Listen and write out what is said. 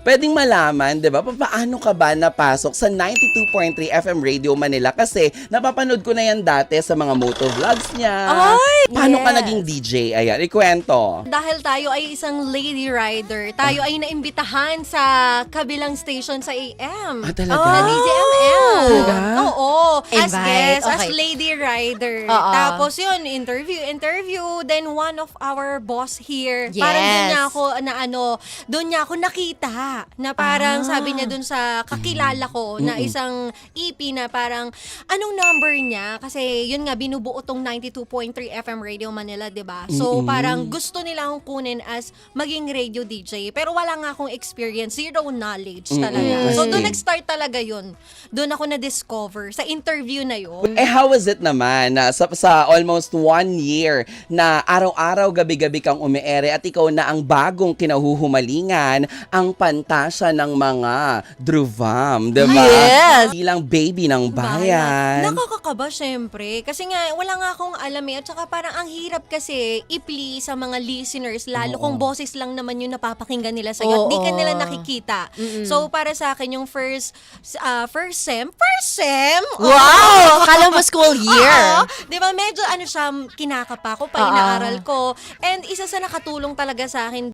Pwedeng malaman, di ba, paano ka ba napasok sa 92.3 FM Radio Manila? Kasi napapanood ko na yan dati sa mga motovlogs niya. Ay! Paano ka Yes. naging DJ? Ayan, ikwento. Dahil tayo ay isang lady rider, tayo ay naimbitahan sa kabilang station sa AM. Ah, talaga? Sa DZMM. Talaga? Oo. As Invite, guest, as okay. lady rider. Oo. Tapos yun, interview. Then one of our boss here, Yes. parang doon niya ako nakita. Na parang sabi niya doon sa kakilala ko na isang EP na parang, anong number niya? Kasi yun nga, binubuo tong 92.3 FM Radio Manila, di ba? So parang gusto nila akong kunin as maging radio DJ. Pero wala nga akong experience, zero knowledge talaga. So doon nag-start talaga yun. Doon ako na-discover sa interview na yun. Eh, how was it naman na sa almost 1 year na araw-araw, gabi-gabi kang umiere at ikaw na ang bagong kinahuhumalingan, ang pantasya ng mga Druvam, di ba? Yes! Bilang baby ng bayan. Nakakakaba, syempre. Kasi nga, wala nga akong alam eh. At saka parang ang hirap kasi i-please sa mga listeners, lalo kung boses lang naman yung napapakinggan nila sa'yo. At di ka Oo. nila nakikita. So, para sa akin, yung first sem? Wow! Akala mo school year. Oo. Di ba, medyo kinakapa ko pa, inaaral ko. And isa sa nakatulong talaga sa akin